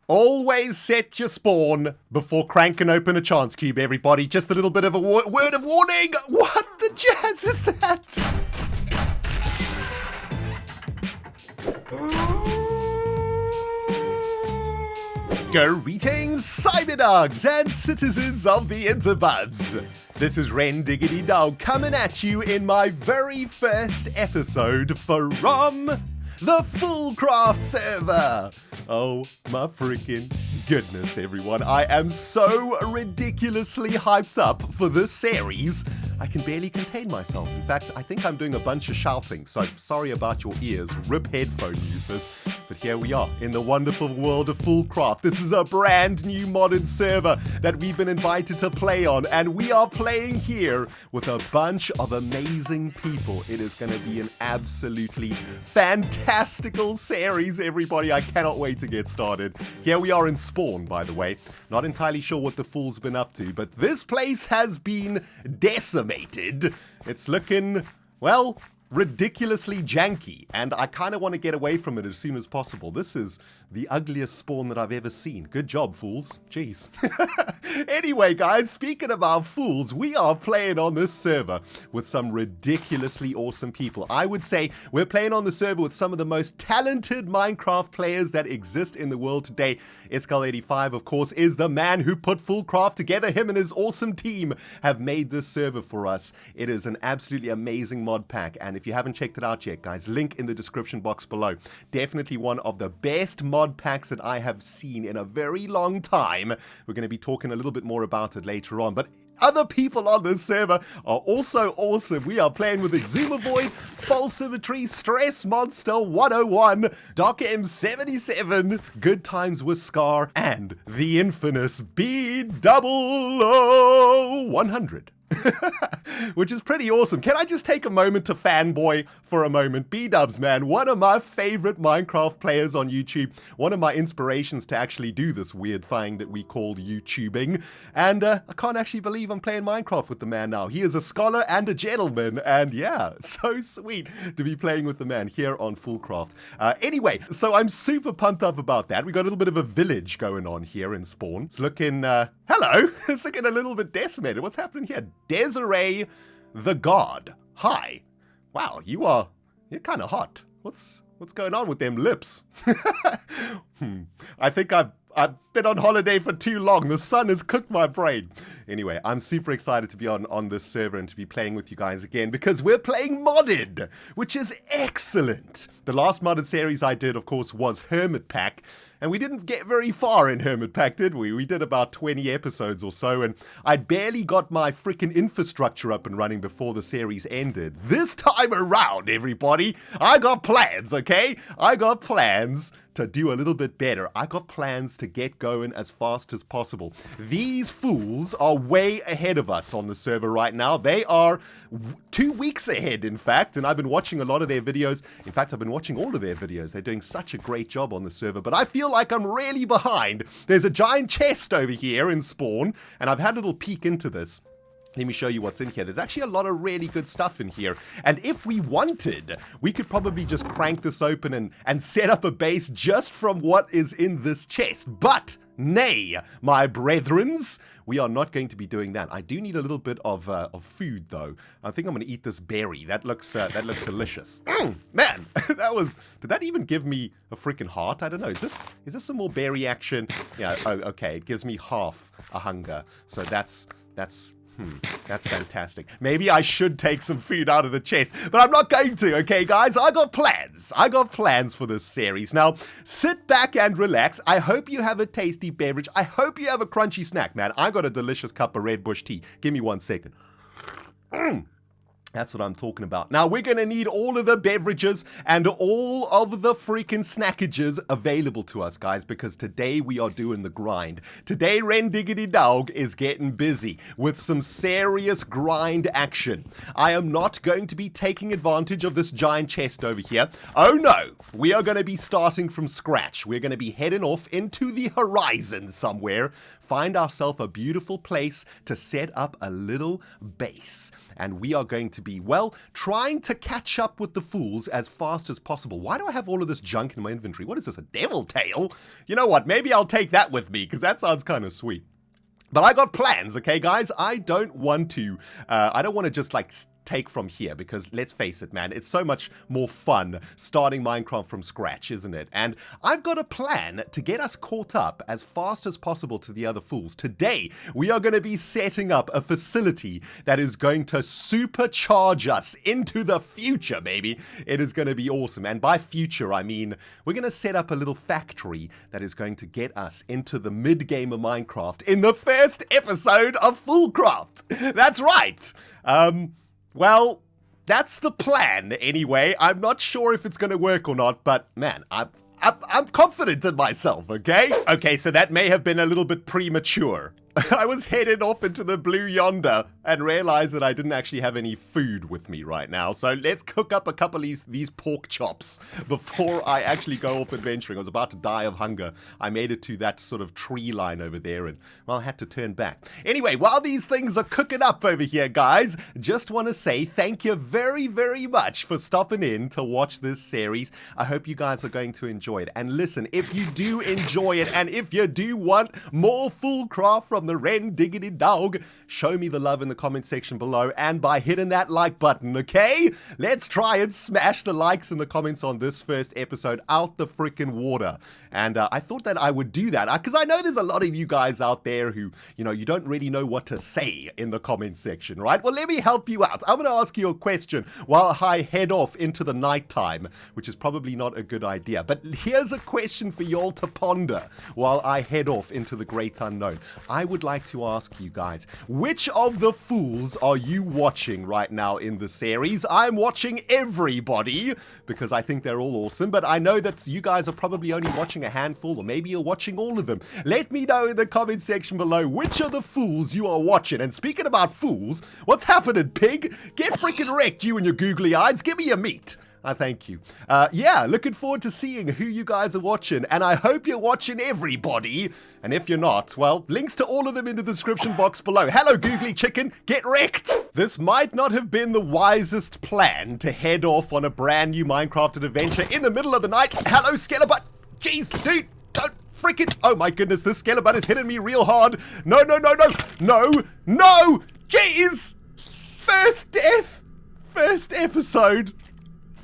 Always set your spawn before cranking open a chance cube, everybody. Just a little bit of a word of warning. What the jazz is that? Greetings, cyberdogs and citizens of the interbubs. This is ReNDoG coming at you in my very first episode from the FoolCraft server. Oh my freaking goodness, everyone. I am so ridiculously hyped up for this series. I can barely contain myself. In fact, I think I'm doing a bunch of shouting, so sorry about your ears, rip headphone users. But here we are in the wonderful world of FoolCraft. This is a brand new modded server that we've been invited to play on, and we are playing here with a bunch of amazing people. It is going to be an absolutely fantastical series, everybody. I cannot wait to get started. Here we are in Spawn, by the way. Not entirely sure what the fool's been up to, but this place has been decimated. It's looking, well, ridiculously janky, and I kind of want to get away from it as soon as possible. This is the ugliest spawn that I've ever seen. Good job, fools. Jeez. Anyway, guys, speaking about fools, we are playing on this server with some ridiculously awesome people. I would say we're playing on the server with some of the most talented Minecraft players that exist in the world today. Iskallium, of course, is the man who put FoolCraft together. Him and his awesome team have made this server for us. It is an absolutely amazing mod pack, and if you haven't checked it out yet, guys, link in the description box below. Definitely one of the best mod packs that I have seen in a very long time. We're going to be talking a little bit more about it later on, but other people on this server are also awesome. We are playing with Exuma Void, False Symmetry, Stress Monster 101, Doc M77, Good Times with Scar, and the infamous B000100. Which is pretty awesome. Can I just take a moment to fanboy for a moment? B-dubs, man, one of my favorite Minecraft players on YouTube, one of my inspirations to actually do this weird thing that we called YouTubing, and I can't actually believe I'm playing Minecraft with the man now. He is a scholar and a gentleman, and yeah, so sweet to be playing with the man here on FoolCraft. Anyway, so I'm super pumped up about that. We got a little bit of a village going on here in Spawn. It's looking, hello, it's looking a little bit decimated. What's happening here? Desiree the God. Hi. Wow, you're kind of hot. What's going on with them lips? I think I've been on holiday for too long. The sun has cooked my brain. Anyway, I'm super excited to be on this server and to be playing with you guys again because we're playing modded, which is excellent. The last modded series I did, of course, was Hermitpack, and we didn't get very far in Hermitpack, did we? We did about 20 episodes or so, and I barely got my freaking infrastructure up and running before the series ended. This time around, everybody, I got plans, okay? I got plans to do a little bit better. I got plans to get going as fast as possible. These fools are way ahead of us on the server right now. They are 2 weeks ahead, in fact, and I've been watching a lot of their videos. In fact, I've been watching all of their videos. They're doing such a great job on the server, but I feel like I'm really behind. There's a giant chest over here in Spawn, and I've had a little peek into this. Let me show you what's in here. There's actually a lot of really good stuff in here. And if we wanted, we could probably just crank this open and set up a base just from what is in this chest. But nay, my brethrens, we are not going to be doing that. I do need a little bit of food, though. I think I'm going to eat this berry. That looks delicious. Man, did that even give me a freaking heart? I don't know. Is this some more berry action? Yeah. Oh, okay. It gives me half a hunger. So that's fantastic. Maybe I should take some food out of the chest, but I'm not going to, okay, guys? I got plans. I got plans for this series. Now, sit back and relax. I hope you have a tasty beverage. I hope you have a crunchy snack, man. I got a delicious cup of Red Bush tea. Give me 1 second. That's what I'm talking about. Now, we're going to need all of the beverages and all of the freaking snackages available to us, guys, because today we are doing the grind. Today, ReNDoG is getting busy with some serious grind action. I am not going to be taking advantage of this giant chest over here. Oh, no. We are going to be starting from scratch. We're going to be heading off into the horizon somewhere, find ourselves a beautiful place to set up a little base. And we are going to to be, well, trying to catch up with the fools as fast as possible. Why do I have all of this junk in my inventory? What is this, a devil tail? You know what, maybe I'll take that with me, because that sounds kind of sweet. But I got plans, okay, guys? I don't want to just, like, take from here, because let's face it, man, it's so much more fun starting Minecraft from scratch, isn't it? And I've got a plan to get us caught up as fast as possible to the other fools. Today, we are going to be setting up a facility that is going to supercharge us into the future, baby. It is going to be awesome. And by future, I mean, we're going to set up a little factory that is going to get us into the mid-game of Minecraft in the first episode of FoolCraft. That's right. Well, that's the plan anyway. I'm not sure if it's going to work or not, but man, I'm confident in myself, okay? Okay, so that may have been a little bit premature. I was headed off into the blue yonder and realized that I didn't actually have any food with me right now. So let's cook up a couple of these pork chops before I actually go off adventuring. I was about to die of hunger. I made it to that sort of tree line over there and, well, I had to turn back. Anyway, while these things are cooking up over here, guys, just want to say thank you very, very much for stopping in to watch this series. I hope you guys are going to enjoy it. And listen, if you do enjoy it and if you do want more FoolCraft from the ReNDoG, show me the love in the comment section below and by hitting that like button, okay? Let's try and smash the likes and the comments on this first episode out the freaking water. And I thought that I would do that because I know there's a lot of you guys out there who, you know, you don't really know what to say in the comment section, right? Well, let me help you out. I'm going to ask you a question while I head off into the nighttime, which is probably not a good idea. But here's a question for y'all to ponder while I head off into the great unknown. I would like to ask you guys, which of the fools are you watching right now in the series? I'm watching everybody because I think they're all awesome, but I know that you guys are probably only watching a handful, or maybe you're watching all of them. Let me know in the comment section below which are the fools you are watching. And speaking about fools, what's happening, pig? Get freaking wrecked, you and your googly eyes. Give me your meat. Thank you. Yeah, looking forward to seeing who you guys are watching, and I hope you're watching everybody. And if you're not, well, links to all of them in the description box below. Hello, Googly Chicken, get wrecked! This might not have been the wisest plan to head off on a brand new Minecraft adventure in the middle of the night. Hello, Skelebutt! Jeez, dude, don't freaking... Oh my goodness, this Skelebutt is hitting me real hard. No, no, no, no, no, no! Jeez! First death! First episode.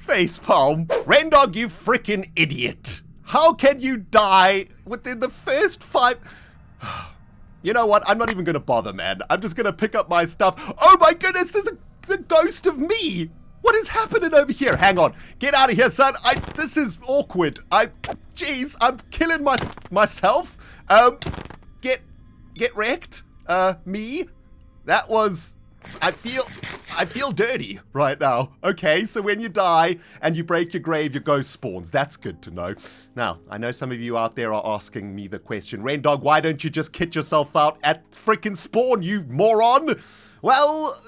Facepalm. ReNDoG, you freaking idiot. How can you die within the first 5... You know what? I'm not even going to bother, man. I'm just going to pick up my stuff. Oh my goodness, there's the ghost of me. What is happening over here? Hang on. Get out of here, son. This is awkward. Jeez, I'm killing myself. Get wrecked. Me. That was... I feel dirty right now. Okay, so when you die and you break your grave, your ghost spawns. That's good to know. Now, I know some of you out there are asking me the question, ReNDoG, why don't you just kit yourself out at freaking spawn, you moron? Well,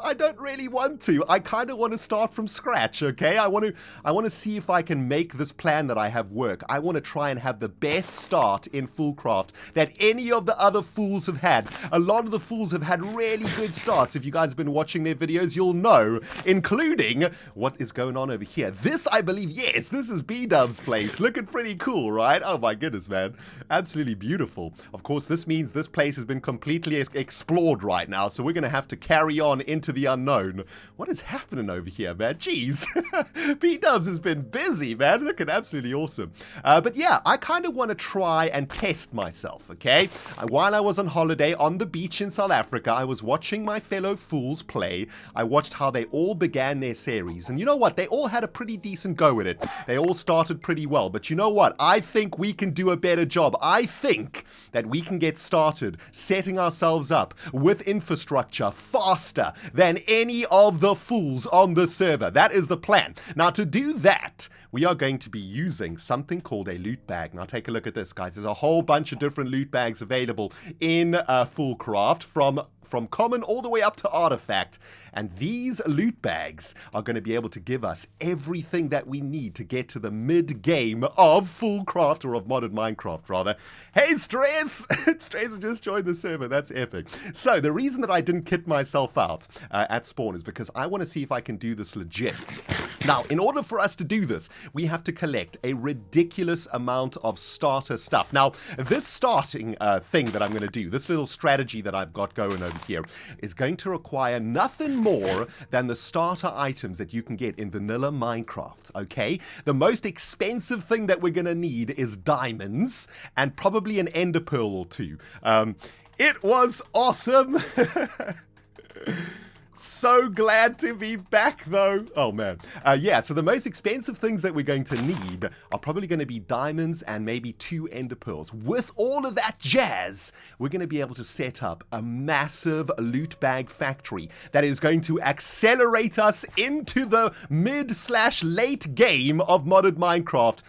I don't really want to. I kind of want to start from scratch, okay? I want to see if I can make this plan that I have work. I want to try and have the best start in FoolCraft that any of the other fools have had. A lot of the fools have had really good starts. If you guys have been watching their videos, you'll know, including what is going on over here. This, I believe, yes, this is B-Dub's place. Looking pretty cool, right? Oh my goodness, man. Absolutely beautiful. Of course, this means this place has been completely explored right now, so we're going to have to carry on into the unknown. What is happening over here, man? Jeez. B-Dubs has been busy, man. Looking absolutely awesome. But yeah, I kind of want to try and test myself, okay? While I was on holiday on the beach in South Africa, I was watching my fellow fools play. I watched how they all began their series. And you know what? They all had a pretty decent go at it. They all started pretty well. But you know what? I think we can do a better job. I think that we can get started setting ourselves up with infrastructure faster than any of the fools on the server. That is the plan. Now, to do that, we are going to be using something called a loot bag. Now take a look at this, guys. There's a whole bunch of different loot bags available in FoolCraft, from common all the way up to artifact. And these loot bags are going to be able to give us everything that we need to get to the mid-game of FoolCraft, or of modded Minecraft, rather. Hey, Stress! Stress has just joined the server. That's epic. So, the reason that I didn't kit myself out at spawn is because I want to see if I can do this legit. Now, in order for us to do this, we have to collect a ridiculous amount of starter stuff. Now, this starting thing that I'm going to do, this little strategy that I've got going over here, is going to require nothing more than the starter items that you can get in vanilla Minecraft, okay? The most expensive thing that we're going to need is diamonds, and probably an ender pearl or two. It was awesome! So glad to be back, though. Oh, man. Yeah, so the most expensive things that we're going to need are probably going to be diamonds and maybe 2 ender pearls. With all of that jazz, we're going to be able to set up a massive loot bag factory that is going to accelerate us into the mid/late game of modded Minecraft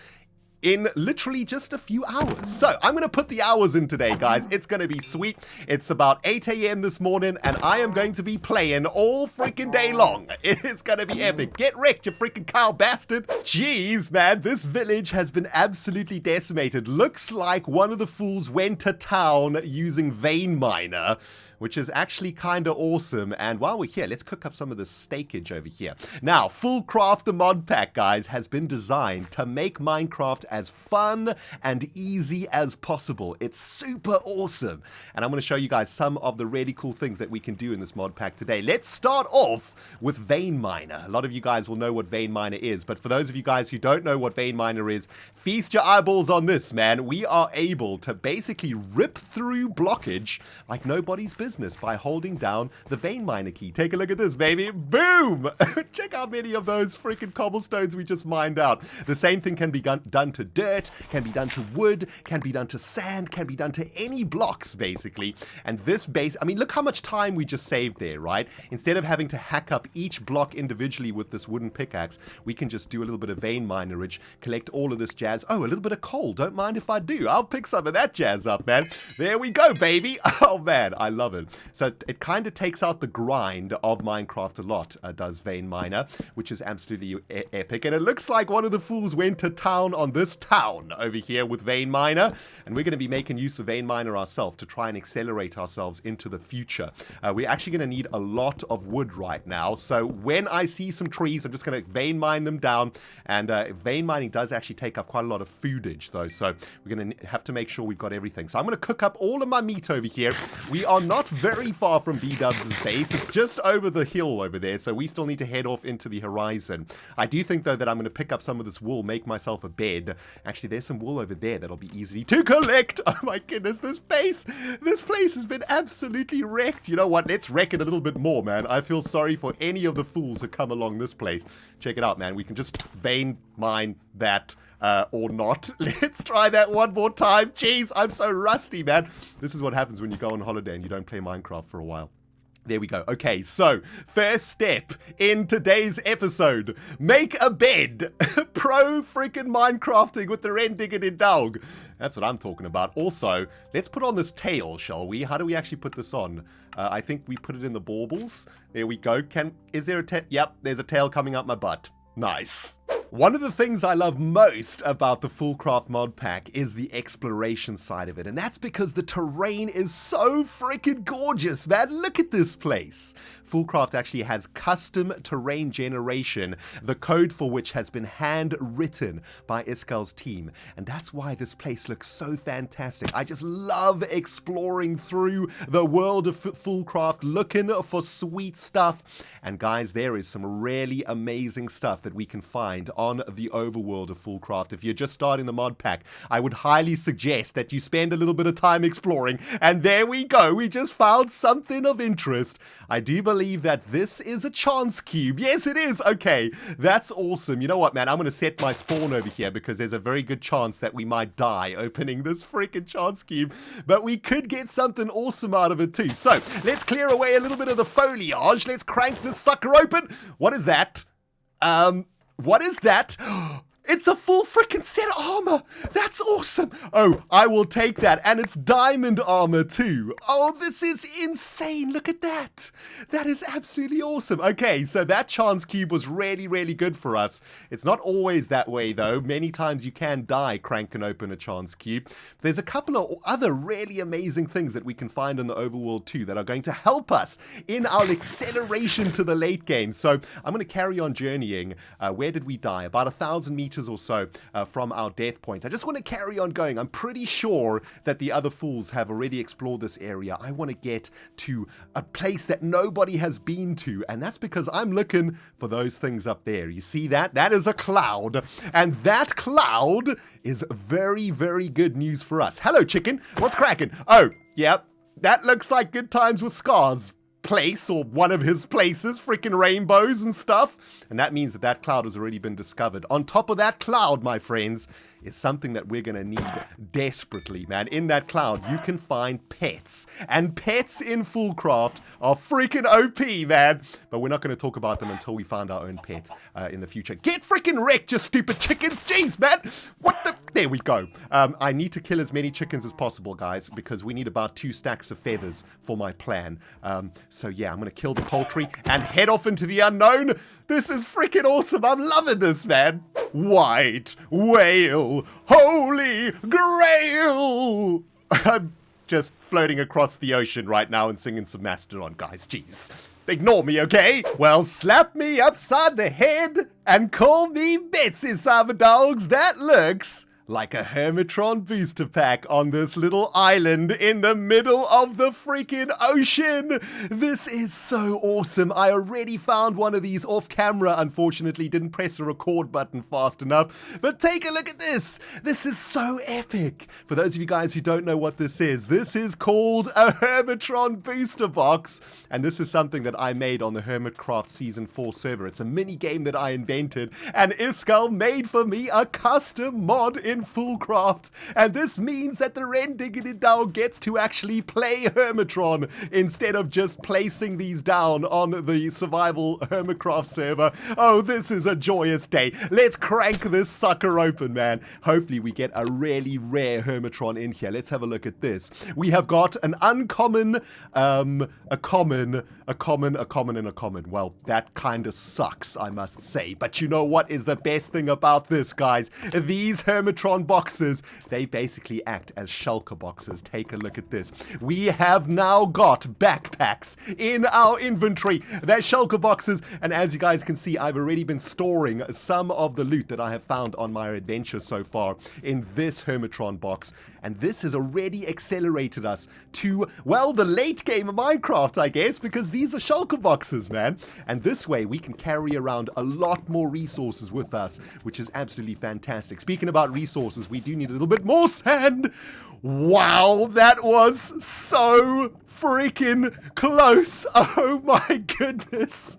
in literally just a few hours. So I'm going to put the hours in today, guys. It's going to be sweet. It's about 8 a.m. this morning, and I am going to be playing all freaking day long. It's going to be epic. Get wrecked, you freaking cow bastard. Jeez, man, this village has been absolutely decimated. Looks like one of the fools went to town using vein miner, which is actually kind of awesome. And while we're here, let's cook up some of this steakage over here. Now, FoolCraft, the mod pack, guys, has been designed to make Minecraft as fun and easy as possible. It's super awesome. And I'm going to show you guys some of the really cool things that we can do in this mod pack today. Let's start off with vein miner. A lot of you guys will know what vein miner is, but for those of you guys who don't know what vein miner is, feast your eyeballs on this, man. We are able to basically rip through blockage like nobody's business by holding down the vein miner key. Take a look at this, baby. Boom! Check how many of those freaking cobblestones we just mined out. The same thing can be done to dirt, can be done to wood, can be done to sand, can be done to any blocks, basically. And this base, I mean, look how much time we just saved there, right? Instead of having to hack up each block individually with this wooden pickaxe, we can just do a little bit of vein minerage, collect all of this jazz. Oh, a little bit of coal. Don't mind if I do. I'll pick some of that jazz up, man. There we go, baby. Oh, man, I love it. So it kind of takes out the grind of Minecraft a lot, does vein miner, which is absolutely epic. And it looks like one of the fools went to town on this town over here with vein miner, and we're going to be making use of vein miner ourselves to try and accelerate ourselves into the future. We're actually going to need a lot of wood right now, so when I see some trees, I'm just going to vein mine them down. And vein mining does actually take up quite a lot of foodage, though, so we're going to have to make sure we've got everything. So I'm going to cook up all of my meat over here. We are not very far from B-Dubs' base. It's just over the hill over there, so we still need to head off into the horizon. I do think, though, that I'm going to pick up some of this wool, make myself a bed. Actually, there's some wool over there that'll be easy to collect. Oh my goodness, this place has been absolutely wrecked. You know what? Let's wreck it a little bit more, man. I feel sorry for any of the fools who come along this place. Check it out, man. We can just vein mine that. Or not. Let's try that one more time. Jeez, I'm so rusty, man. This is what happens when you go on holiday and you don't play Minecraft for a while. There we go. Okay, so first step in today's episode, make a bed. Pro freaking Minecrafting with the ReNDoG. That's what I'm talking about. Also, let's put on this tail, shall we? How do we actually put this on? I think we put it in the baubles. There we go. Is there a tail? Yep, there's a tail coming up my butt. Nice. One of the things I love most about the FoolCraft mod pack is the exploration side of it, and that's because the terrain is so freaking gorgeous, man. Look at this place. FoolCraft actually has custom terrain generation, the code for which has been handwritten by Iskal's team, and that's why this place looks so fantastic. I just love exploring through the world of FoolCraft, looking for sweet stuff. And guys, there is some really amazing stuff that we can find on the overworld of FoolCraft. If you're just starting the mod pack, I would highly suggest that you spend a little bit of time exploring. And there we go. We just found something of interest. I do believe that this is a chance cube. Yes, it is. Okay, that's awesome. You know what, man? I'm going to set my spawn over here because there's a very good chance that we might die opening this freaking chance cube. But we could get something awesome out of it too. So let's clear away a little bit of the foliage. Let's crank this sucker open. What is that? What is that? It's a full freaking set of armor. That's awesome. Oh, I will take that. And it's diamond armor too. Oh, this is insane. Look at that. That is absolutely awesome. Okay, so that chance cube was really, really good for us. It's not always that way though. Many times you can die cranking open a chance cube. There's a couple of other really amazing things that we can find in the overworld too that are going to help us in our acceleration to the late game. So I'm going to carry on journeying. Where did we die? About 1,000 meters or so from our death point. I just want to carry on going. I'm pretty sure that the other fools have already explored this area. I want to get to a place that nobody has been to, and that's because I'm looking for those things up there. You see that? That is a cloud, and that cloud is very, very good news for us. Hello, chicken. What's cracking? Oh, yep. That looks like Good Times with Scars place, or one of his places, freaking rainbows and stuff. And that means that that cloud has already been discovered. On top of that cloud, my friends, is something that we're going to need desperately, man. In that cloud, you can find pets. And pets in FoolCraft are freaking OP, man. But we're not going to talk about them until we find our own pet in the future. Get freaking wrecked, you stupid chickens. Jeez, man. What the... There we go. I need to kill as many chickens as possible, guys, because we need about 2 stacks of feathers for my plan. So yeah, I'm going to kill the poultry and head off into the unknown. This is freaking awesome. I'm loving this, man. White whale, holy grail. I'm just floating across the ocean right now and singing some Mastodon, guys. Jeez. Ignore me, okay? Well, slap me upside the head and call me Betsy, cyber dogs. That looks like a Hermitron booster pack on this little island in the middle of the freaking ocean. This is so awesome. I already found one of these off camera. Unfortunately, didn't press the record button fast enough. But take a look at this. This is so epic. For those of you guys who don't know what this is called a Hermitron booster box. And this is something that I made on the Hermitcraft Season 4 server. It's a mini game that I invented. And Iskall made for me a custom mod in FoolCraft, and this means that the ReNDoG gets to actually play Hermitron instead of just placing these down on the survival Hermitcraft server. Oh, this is a joyous day. Let's crank this sucker open, man. Hopefully we get a really rare Hermitron in here. Let's have a look at this. We have got an uncommon, a common, and a common. Well, that kind of sucks, I must say. But you know what is the best thing about this, guys? These Hermitron boxes, they basically act as shulker boxes. Take a look at this. We have now got backpacks in our inventory. They're shulker boxes, and as you guys can see, I've already been storing some of the loot that I have found on my adventure so far in this Hermitron box, and this has already accelerated us to, well, the late game of Minecraft, I guess, because these are shulker boxes, man. And this way we can carry around a lot more resources with us, which is absolutely fantastic. Speaking about resources, we do need a little bit more sand. Wow, that was so freaking close. Oh my goodness.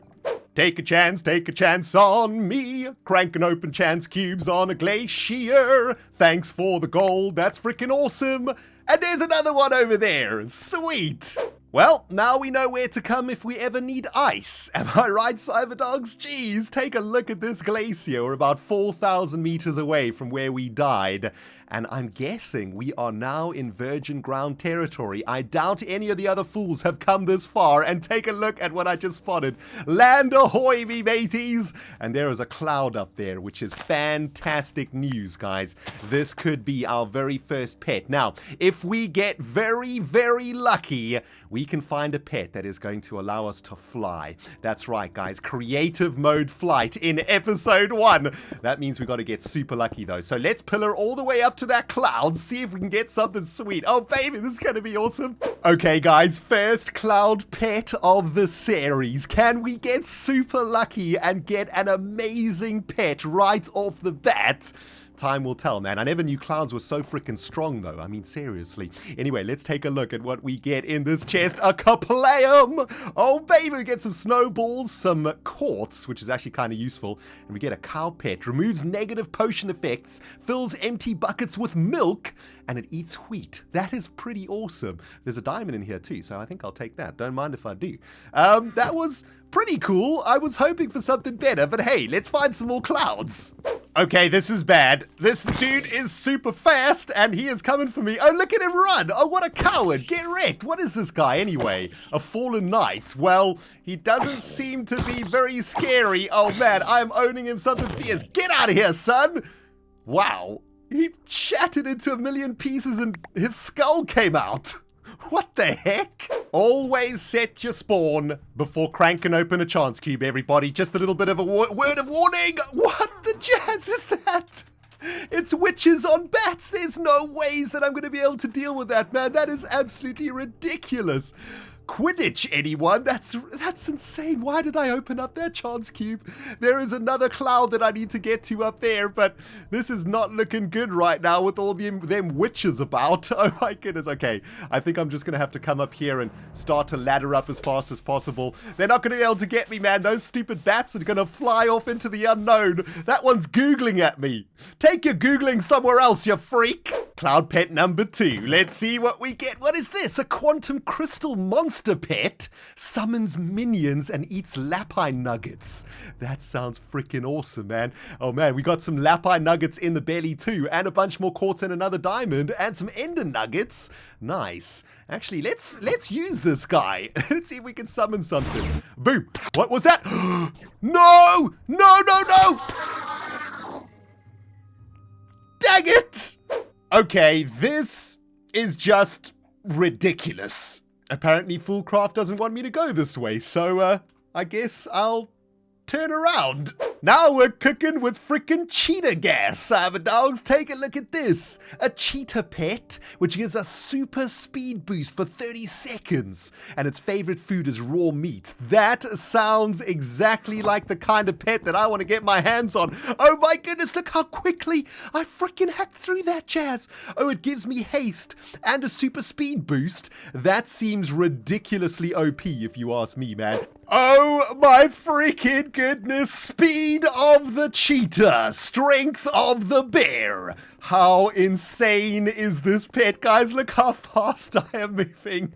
Take a chance on me. Cranking open chance cubes on a glacier. Thanks for the gold, that's freaking awesome. And there's another one over there. Sweet. Well, now we know where to come if we ever need ice. Am I right, Cyberdogs? Jeez, take a look at this glacier. We're about 4,000 meters away from where we died. And I'm guessing we are now in virgin ground territory. I doubt any of the other fools have come this far. And take a look at what I just spotted. Land ahoy, me mateys! And there is a cloud up there, which is fantastic news, guys. This could be our very first pet. Now, if we get very, very lucky, we can find a pet that is going to allow us to fly. That's right, guys. Creative mode flight in episode 1. That means we got to get super lucky, though. So let's pillar all the way up to that cloud, see if we can get something sweet. Oh, baby, this is going to be awesome. Okay, guys, first cloud pet of the series. Can we get super lucky and get an amazing pet right off the bat? Time will tell, man. I never knew clouds were so freaking strong, though. I mean, seriously. Anyway, let's take a look at what we get in this chest. A Caplayum! Oh, baby, we get some snowballs, some quartz, which is actually kind of useful. And we get a cow pet. Removes negative potion effects, fills empty buckets with milk, and it eats wheat. That is pretty awesome. There's a diamond in here, too, so I think I'll take that. Don't mind if I do. That was pretty cool. I was hoping for something better, but hey, let's find some more clouds. Okay, this is bad. This dude is super fast, and he is coming for me. Oh, look at him run. Oh, what a coward. Get wrecked. What is this guy anyway? A fallen knight. Well, he doesn't seem to be very scary. Oh, man, I'm owning him something fierce. Get out of here, son. Wow. He shattered into a million pieces, and his skull came out. What the heck? Always set your spawn before cranking open a chance cube, everybody. Just a little bit of a word of warning. What the jazz is that? It's witches on bats. There's no ways that I'm going to be able to deal with that, man. That is absolutely ridiculous. Quidditch, anyone? That's insane. Why did I open up that chance cube? There is another cloud that I need to get to up there, but this is not looking good right now with all them witches about. Oh my goodness. Okay, I think I'm just going to have to come up here and start to ladder up as fast as possible. They're not going to be able to get me, man. Those stupid bats are going to fly off into the unknown. That one's Googling at me. Take your Googling somewhere else, you freak. Cloud pet number 2. Let's see what we get. What is this? A quantum crystal monster pet summons minions and eats lapine nuggets. That sounds freaking awesome, man. Oh man, we got some lapine nuggets in the belly too, and a bunch more quartz and another diamond, and some ender nuggets. Nice. Actually, let's use this guy. Let's see if we can summon something. Boom. What was that? No! No, no, no! Dang it! Okay, this is just ridiculous. Apparently, FoolCraft doesn't want me to go this way, so I guess I'll turn around. Now we're cooking with frickin' cheetah gas, cyberdogs. Take a look at this. A cheetah pet, which gives us super speed boost for 30 seconds. And its favorite food is raw meat. That sounds exactly like the kind of pet that I want to get my hands on. Oh my goodness, look how quickly I frickin' hacked through that jazz. Oh, it gives me haste and a super speed boost. That seems ridiculously OP if you ask me, man. Oh my freaking goodness. Speed of the cheetah, strength of the bear. How insane is this pet, guys? Look how fast I am moving.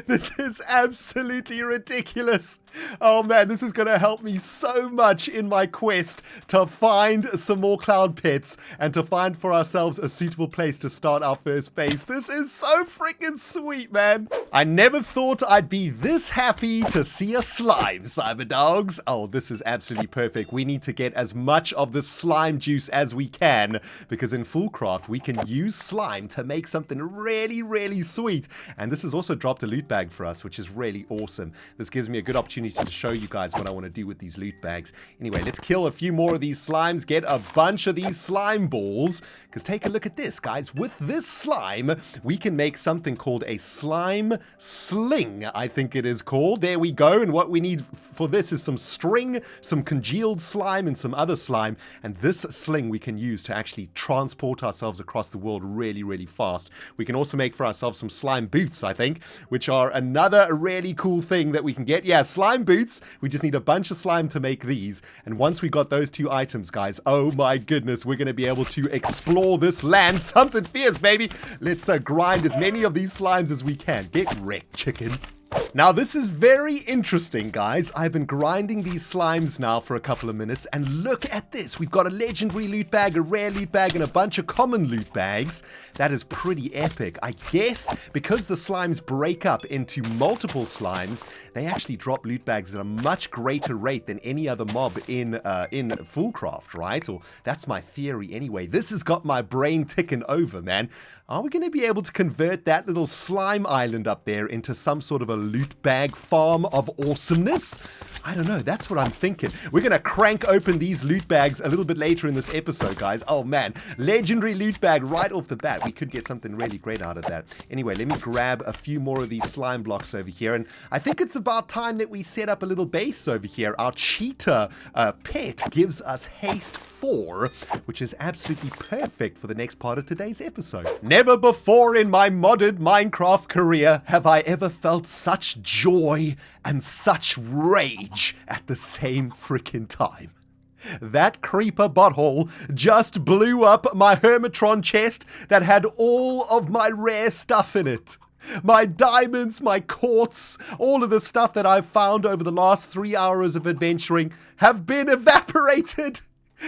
This is absolutely ridiculous. Oh man, this is going to help me so much in my quest to find some more cloud pets and to find for ourselves a suitable place to start our first base. This is so freaking sweet, man. I never thought I'd be this happy to see a slime, cyberdogs. Oh, this is absolutely perfect. We need to get as much of this slime juice as we can, because in FoolCraft we can use slime to make something really, really sweet. And this has also dropped a loot bag for us, which is really awesome. This gives me a good opportunity to show you guys what I want to do with these loot bags. Anyway, let's kill a few more of these slimes, get a bunch of these slime balls, because take a look at this, guys. With this slime, we can make something called a slime sling, I think it is called. There we go. And what we need for this is some string, some congealed slime, and some other slime. And this sling we can use to actually transport ourselves across the world really, really fast. We can also make for ourselves some slime boots, I think, which are another really cool thing that we can get. Yeah, slime boots. We just need a bunch of slime to make these. And once we got those 2 items, guys, oh my goodness, we're going to be able to explore this land. Something fierce, baby. Let's grind as many of these slimes as we can. Get wrecked, chicken. Now, this is very interesting, guys. I've been grinding these slimes now for a couple of minutes, and look at this. We've got a legendary loot bag, a rare loot bag, and a bunch of common loot bags. That is pretty epic. I guess because the slimes break up into multiple slimes, they actually drop loot bags at a much greater rate than any other mob in FoolCraft, right? Or that's my theory anyway. This has got my brain ticking over, man. Are we going to be able to convert that little slime island up there into some sort of a loot bag farm of awesomeness? I don't know. That's what I'm thinking. We're going to crank open these loot bags a little bit later in this episode, guys. Oh, man. Legendary loot bag right off the bat. We could get something really great out of that. Anyway, let me grab a few more of these slime blocks over here. And I think it's about time that we set up a little base over here. Our cheetah pet gives us haste 4, which is absolutely perfect for the next part of today's episode. Never before in my modded Minecraft career have I ever felt such joy and such rage at the same freaking time. That creeper butthole just blew up my Hermitron chest that had all of my rare stuff in it. My diamonds, my quartz, all of the stuff that I've found over the last 3 hours of adventuring have been evaporated.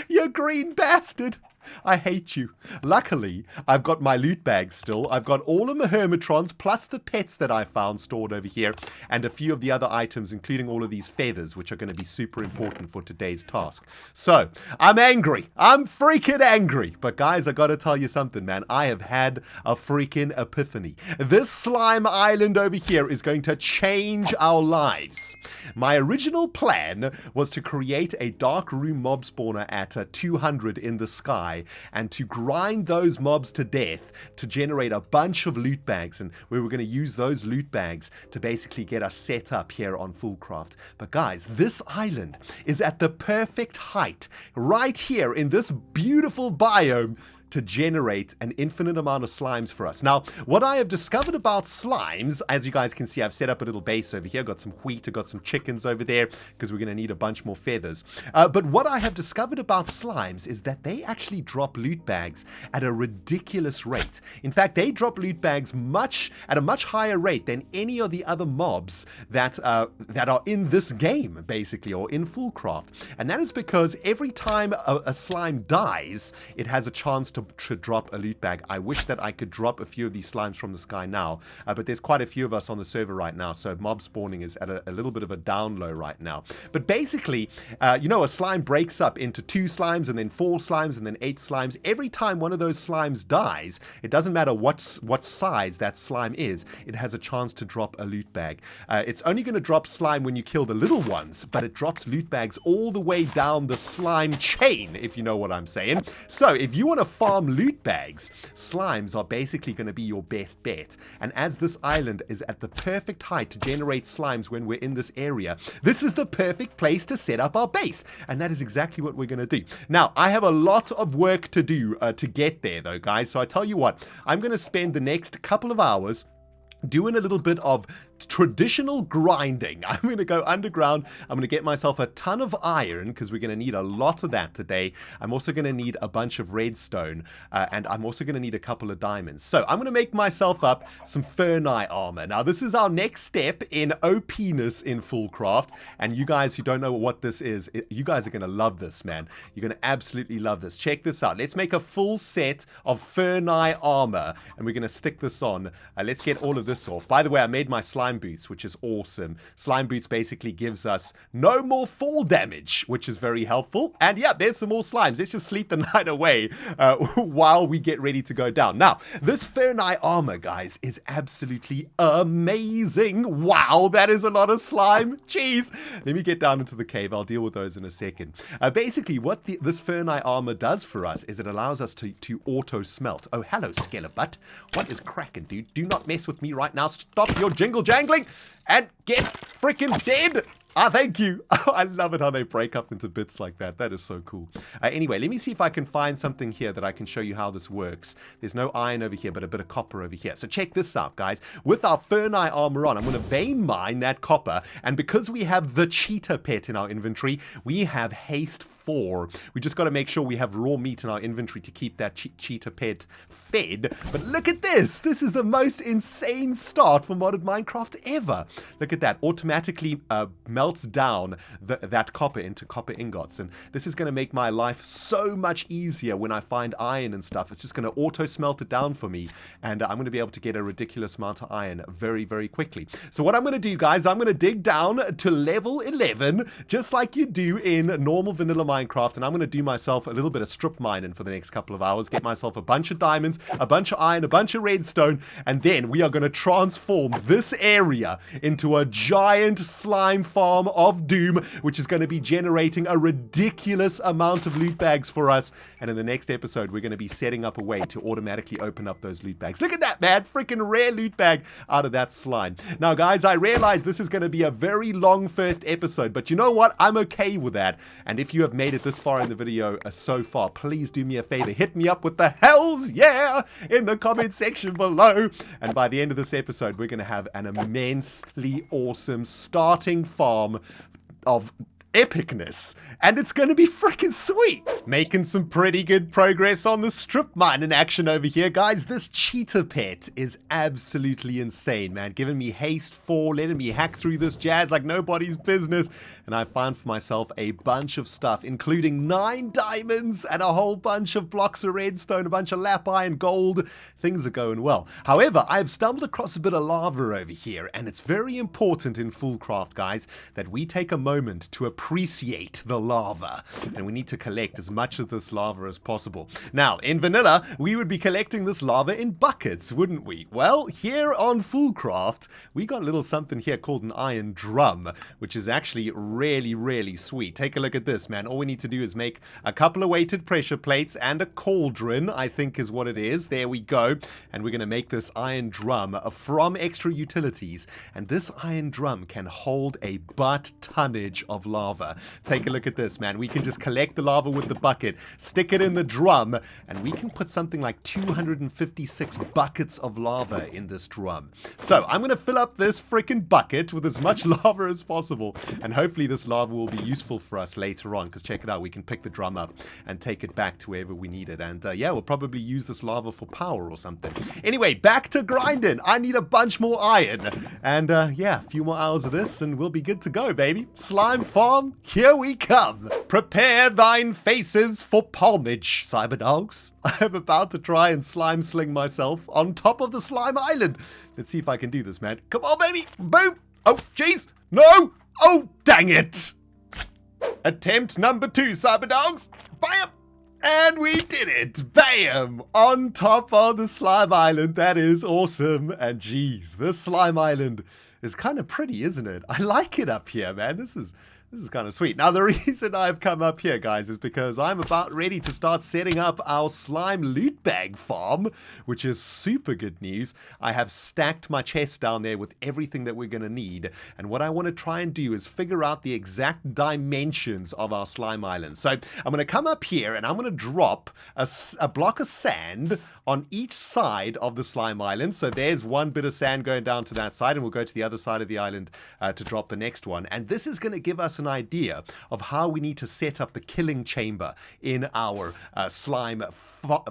You green bastard! I hate you. Luckily, I've got my loot bags still. I've got all of my Hermitrons, plus the pets that I found stored over here, and a few of the other items, including all of these feathers, which are going to be super important for today's task. So, I'm angry. I'm freaking angry. But guys, I gotta tell you something, man. I have had a freaking epiphany. This slime island over here is going to change our lives. My original plan was to create a dark room mob spawner at 200 in the sky, and to grind those mobs to death to generate a bunch of loot bags, and we were going to use those loot bags to basically get us set up here on FoolCraft. But guys, this island is at the perfect height right here in this beautiful biome to generate an infinite amount of slimes for us. Now, what I have discovered about slimes, as you guys can see, I've set up a little base over here. I've got some wheat, I've got some chickens over there, because we're going to need a bunch more feathers. But what I have discovered about slimes is that they actually drop loot bags at a ridiculous rate. In fact, they drop loot bags at a much higher rate than any of the other mobs that are in this game, basically, or in FoolCraft. And that is because every time a slime dies, it has a chance to drop a loot bag. I wish that I could drop a few of these slimes from the sky now, but there's quite a few of us on the server right now, so mob spawning is at a little bit of a down low right now. But basically, you know, a slime breaks up into 2 slimes, and then 4 slimes, and then 8 slimes. Every time one of those slimes dies, it doesn't matter what size that slime is, it has a chance to drop a loot bag. It's only going to drop slime when you kill the little ones, but it drops loot bags all the way down the slime chain, if you know what I'm saying. So if you want to farm loot bags, slimes are basically going to be your best bet. And as this island is at the perfect height to generate slimes when we're in this area, this is the perfect place to set up our base. And that is exactly what we're going to do. Now, I have a lot of work to do to get there though, guys. So I tell you what, I'm going to spend the next couple of hours doing a little bit of traditional grinding. I'm going to go underground. I'm going to get myself a ton of iron, because we're going to need a lot of that today. I'm also going to need a bunch of redstone, and I'm also going to need a couple of diamonds. So I'm going to make myself up some Ferni armor. Now, this is our next step in OP-ness in FoolCraft, and you guys who don't know what this is, you guys are going to love this, man. You're going to absolutely love this. Check this out. Let's make a full set of Ferni armor, and we're going to stick this on. Let's get all of this off. By the way, I made my slime boots, which is awesome. Slime boots basically gives us no more fall damage, which is very helpful. And yeah, there's some more slimes. Let's just sleep the night away while we get ready to go down. Now, this Ferni armor, guys, is absolutely amazing. Wow, that is a lot of slime. Jeez. Let me get down into the cave. I'll deal with those in a second. Basically, what this Ferni armor does for us is it allows us to auto smelt. Oh, hello, Skelebutt. What is cracking, dude? Do not mess with me right now. Stop your jingle jangling and get freaking dead. Ah, thank you. Oh, I love it how they break up into bits like that. That is so cool. Anyway, let me see if I can find something here that I can show you how this works. There's no iron over here, but a bit of copper over here. So check this out, guys. With our Ferni armor on, I'm going to vein mine that copper. And because we have the cheetah pet in our inventory, we have haste 4. We just got to make sure we have raw meat in our inventory to keep that cheetah pet fed. But look at this. This is the most insane start for modded Minecraft ever. Look at that. Automatically melts down that copper into copper ingots. And this is going to make my life so much easier when I find iron and stuff. It's just going to auto smelt it down for me. And I'm going to be able to get a ridiculous amount of iron very, very quickly. So what I'm going to do, guys, I'm going to dig down to level 11, just like you do in normal vanilla Minecraft, and I'm going to do myself a little bit of strip mining for the next couple of hours, get myself a bunch of diamonds, a bunch of iron, a bunch of redstone, and then we are going to transform this area into a giant slime farm of doom, which is going to be generating a ridiculous amount of loot bags for us. And in the next episode, we're going to be setting up a way to automatically open up those loot bags. Look at that, man. Freaking rare loot bag out of that slime. Now, guys, I realize this is going to be a very long first episode, but you know what? I'm okay with that. And if you have made it this far in the video so far, please do me a favor. Hit me up with the hells yeah in the comment section below. And by the end of this episode, we're going to have an immensely awesome starting farm of epicness, and it's going to be freaking sweet. Making some pretty good progress on the strip mine in action over here, guys. This cheetah pet is absolutely insane, man. Giving me haste 4, letting me hack through this jazz like nobody's business, and I found for myself a bunch of stuff, including 9 diamonds and a whole bunch of blocks of redstone, a bunch of lap iron, gold. Things are going well. However, I've stumbled across a bit of lava over here, and it's very important in FoolCraft, guys, that we take a moment to appreciate the lava, and we need to collect as much of this lava as possible. Now, in vanilla, we would be collecting this lava in buckets, wouldn't we? Well, here on FoolCraft, we got a little something here called an iron drum, which is actually really sweet. Take a look at this, man. All we need to do is make a couple of weighted pressure plates and a cauldron, I think is what it is. There we go. And we're going to make this iron drum from extra utilities, and this iron drum can hold a butt tonnage of lava. Take a look at this, man. We can just collect the lava with the bucket, stick it in the drum, and we can put something like 256 buckets of lava in this drum. So I'm going to fill up this freaking bucket with as much lava as possible, and hopefully this lava will be useful for us later on, because check it out, we can pick the drum up and take it back to wherever we need it, and yeah, we'll probably use this lava for power or something. Anyway, back to grinding. I need a bunch more iron, and yeah, a few more hours of this and we'll be good to go, baby. Slime farm, here we come. Prepare thine faces for palmage, cyberdogs. I'm about to try and slime sling myself on top of the slime island. Let's see if I can do this, man. Come on, baby. Boom. Oh, jeez. No. Oh, dang it. Attempt number 2, cyberdogs. Bam. And we did it! Bam! On top of the slime island. That is awesome. And geez, this slime island is kind of pretty, isn't it? I like it up here, man. This is kind of sweet. Now, the reason I've come up here, guys, is because I'm about ready to start setting up our slime loot bag farm, which is super good news. I have stacked my chest down there with everything that we're going to need, and what I want to try and do is figure out the exact dimensions of our slime island. So I'm going to come up here, and I'm going to drop a block of sand on each side of the slime island. So there's one bit of sand going down to that side, and we'll go to the other side of the island to drop the next one. And this is going to give us an idea of how we need to set up the killing chamber in our slime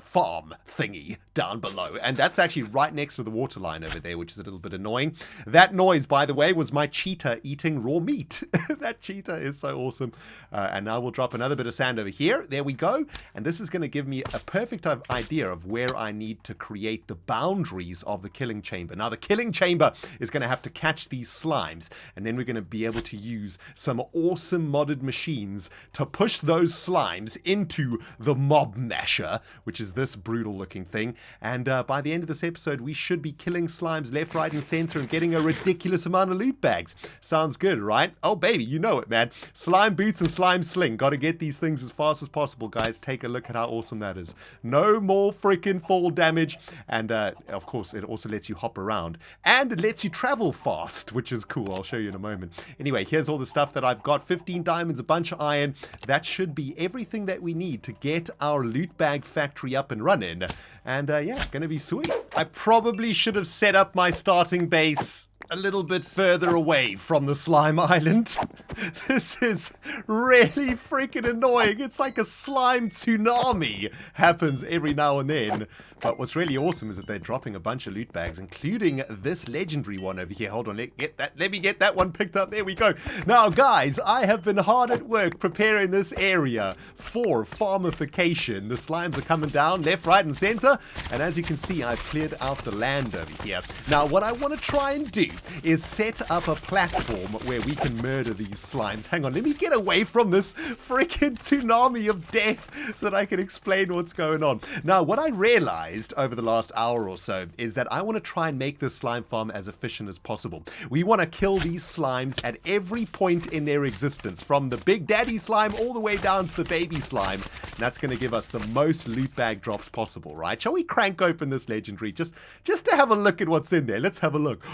farm thingy down below. And that's actually right next to the water line over there, which is a little bit annoying. That noise, by the way, was my cheetah eating raw meat. That cheetah is so awesome. And now we'll drop another bit of sand over here. There we go. And this is going to give me a perfect idea of where I need to create the boundaries of the killing chamber. Now, the killing chamber is going to have to catch these slimes, and then we're going to be able to use some awesome modded machines to push those slimes into the mob masher, which is this brutal looking thing. And by the end of this episode, we should be killing slimes left, right, and center and getting a ridiculous amount of loot bags. Sounds good, right? Oh, baby, you know it, man. Slime boots and slime sling. Got to get these things as fast as possible, guys. Take a look at how awesome that is. No more freaking fall damage. And of course, it also lets you hop around. And it lets you travel fast, which is cool. I'll show you in a moment. Anyway, here's all the stuff that I've got. 15 diamonds, a bunch of iron. That should be everything that we need to get our loot bag factory up and running. And yeah, gonna be sweet. I probably should have set up my starting base a little bit further away from the slime island. This is really freaking annoying. It's like a slime tsunami happens every now and then. But what's really awesome is that they're dropping a bunch of loot bags, including this legendary one over here. Hold on, let me get that one picked up. There we go. Now, guys, I have been hard at work preparing this area for farmification. The slimes are coming down left, right, and center. And as you can see, I've cleared out the land over here. Now, what I want to try and do is set up a platform where we can murder these slimes. Hang on, let me get away from this freaking tsunami of death so that I can explain what's going on. Now, what I realized over the last hour or so is that I want to try and make this slime farm as efficient as possible. We want to kill these slimes at every point in their existence, from the big daddy slime all the way down to the baby slime. And that's going to give us the most loot bag drops possible, right? Shall we crank open this legendary just to have a look at what's in there? Let's have a look.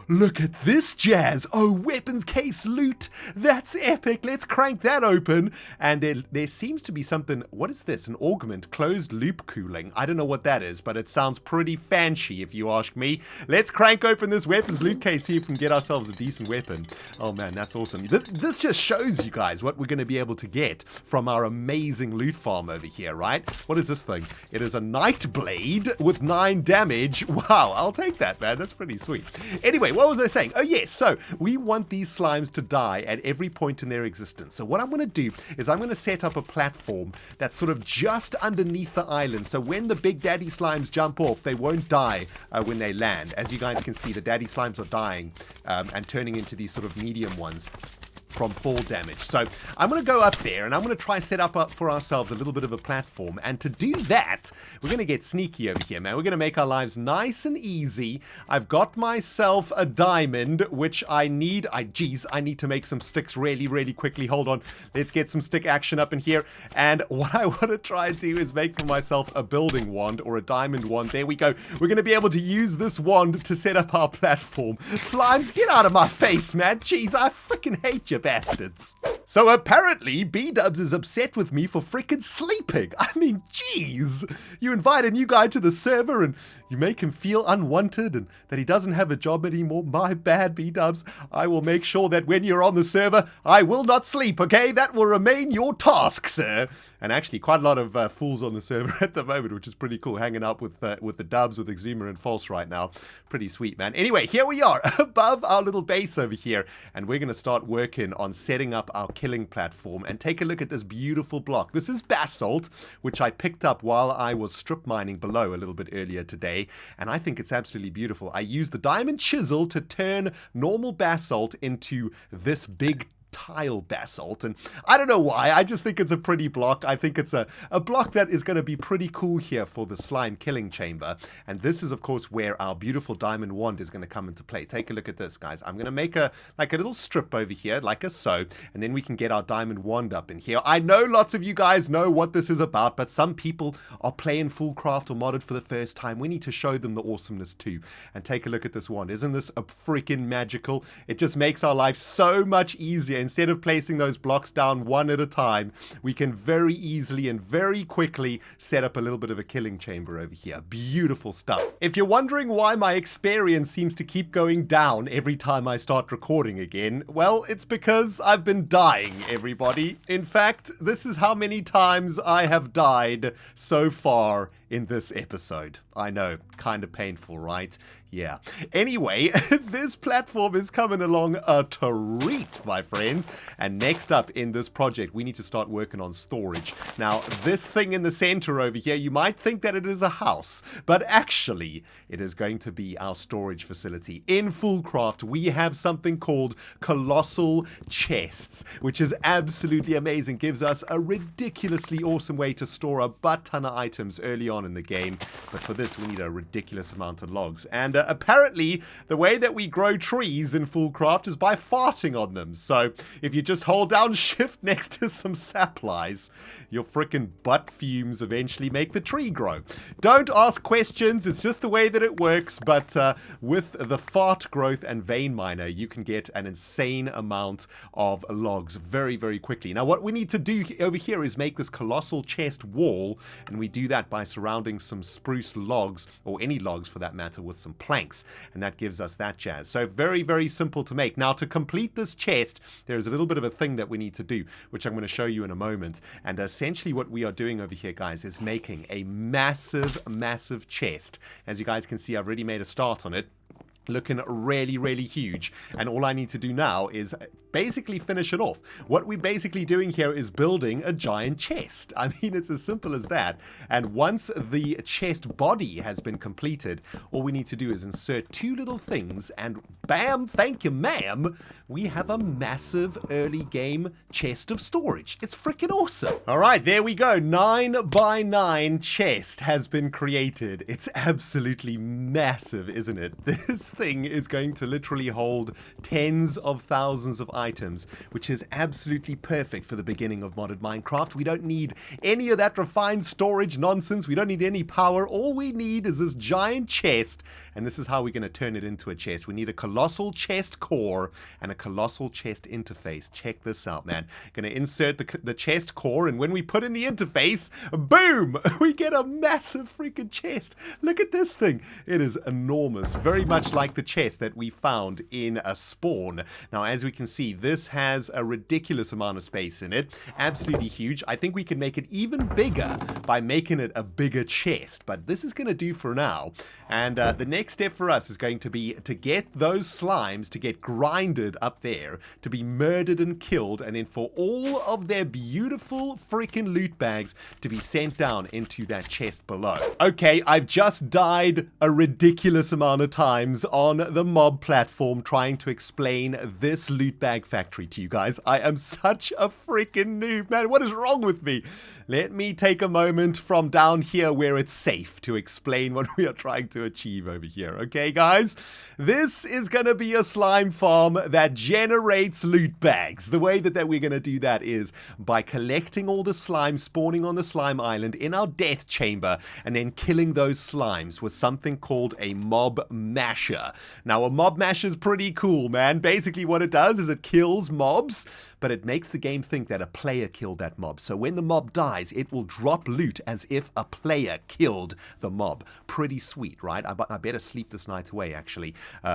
Look at this jazz. Oh, weapons case loot. That's epic. Let's crank that open. And there seems to be something. What is this? An augment closed loop cooling. I don't know what that is, but it sounds pretty fancy if you ask me. Let's crank open this weapons loot case, see if we can get ourselves a decent weapon. Oh man, that's awesome. This just shows you guys what we're going to be able to get from our amazing loot farm over here, right? What is this thing? It is a night blade with 9 damage. Wow, I'll take that, man. That's pretty sweet. Anyway, what was I saying? Oh yes, so we want these slimes to die at every point in their existence. So what I'm going to do is I'm going to set up a platform that's sort of just underneath the island. So when the big daddy slimes jump off, they won't die when they land. As you guys can see, the daddy slimes are dying and turning into these sort of medium ones from fall damage. So I'm going to go up there and I'm going to try set up for ourselves a little bit of a platform. And to do that, we're going to get sneaky over here, man. We're going to make our lives nice and easy. I've got myself a diamond, which I need. I need to make some sticks really, really quickly. Hold on. Let's get some stick action up in here. And what I want to try and do is make for myself a building wand or a diamond wand. There we go. We're going to be able to use this wand to set up our platform. Slimes, get out of my face, man. Jeez, I freaking hate you bastards. So apparently B-Dubs is upset with me for frickin' sleeping. I mean, jeez. You invite a new guy to the server and you make him feel unwanted and that he doesn't have a job anymore. My bad, B-Dubs. I will make sure that when you're on the server, I will not sleep, okay? That will remain your task, sir. And actually, quite a lot of fools on the server at the moment, which is pretty cool. Hanging out with the dubs, with Exuma and False right now. Pretty sweet, man. Anyway, here we are above our little base over here. And we're going to start working on setting up our killing platform. And take a look at this beautiful block. This is basalt, which I picked up while I was strip mining below a little bit earlier today. And I think it's absolutely beautiful. I used the diamond chisel to turn normal basalt into this big tile basalt, and I don't know why. I just think it's a pretty block. I think it's a block that is going to be pretty cool here for the slime killing chamber. And this is of course where our beautiful diamond wand is going to come into play. Take a look at this, guys. I'm going to make a little strip over here like a so, and then we can get our diamond wand up in here. I know lots of you guys know what this is about, but some people are playing FoolCraft or modded for the first time. We need to show them the awesomeness too. And take a look at this wand. Isn't this a freaking magical? It just makes our life so much easier. Instead of placing those blocks down one at a time, we can very easily and very quickly set up a little bit of a killing chamber over here. Beautiful stuff. If you're wondering why my experience seems to keep going down every time I start recording again, well, it's because I've been dying, everybody. In fact, this is how many times I have died so far in this episode. I know, kind of painful, right? Yeah. Anyway, this platform is coming along a treat, my friends. And next up in this project, we need to start working on storage. Now, this thing in the center over here, you might think that it is a house, but actually, it is going to be our storage facility. In FoolCraft, we have something called Colossal chests, which is absolutely amazing. Gives us a ridiculously awesome way to store a butt ton of items early on in the game. But for this, we need a ridiculous amount of logs. And apparently, the way that we grow trees in FoolCraft is by farting on them. So if you just hold down shift next to some saplies, your frickin' butt fumes eventually make the tree grow. Don't ask questions, it's just the way that it works. But with the fart growth and vein miner, you can get an insane amount of logs very, very quickly. Now, what we need to do over here is make this colossal chest wall, and we do that by surrounding some spruce logs, or any logs for that matter, with some planks, and that gives us that jazz. So very, very simple to make. Now, to complete this chest, there's a little bit of a thing that we need to do, which I'm going to show you in a moment. And essentially what we are doing over here, guys, is making a massive, massive chest. As you guys can see, I've already made a start on it. Looking really, really huge. And all I need to do now is basically finish it off. What we're basically doing here is building a giant chest. I mean, it's as simple as that. And once the chest body has been completed, all we need to do is insert two little things and bam, thank you, ma'am, we have a massive early game chest of storage. It's freaking awesome. All right, there we go. 9x9 chest has been created. It's absolutely massive, isn't it? This thing is going to literally hold tens of thousands of items, which is absolutely perfect for the beginning of modded Minecraft. We don't need any of that refined storage nonsense. We don't need any power. All we need is this giant chest, and this is how we're going to turn it into a chest. We need a colossal chest core and a colossal chest interface. Check this out, man. Going to insert the chest core, and when we put in the interface, boom, we get a massive freaking chest. Look at this thing. It is enormous, very much like the chest that we found in a spawn. Now, as we can see, this has a ridiculous amount of space in it. Absolutely huge. I think we can make it even bigger by making it a bigger chest, but this is going to do for now. And the next step for us is going to be to get those slimes to get grinded up there, to be murdered and killed, and then for all of their beautiful freaking loot bags to be sent down into that chest below. Okay, I've just died a ridiculous amount of times on the mob platform trying to explain this loot bag factory to you guys. I am such a freaking noob, man. What is wrong with me? Let me take a moment from down here where it's safe to explain what we are trying to achieve over here. Okay, guys? This is going to be a slime farm that generates loot bags. The way that we're going to do that is by collecting all the slime spawning on the slime island in our death chamber and then killing those slimes with something called a mob masher. Now, a mob masher is pretty cool, man. Basically, what it does is it kills mobs, but it makes the game think that a player killed that mob. So when the mob dies, it will drop loot as if a player killed the mob. Pretty sweet, right? I better sleep this night away, actually,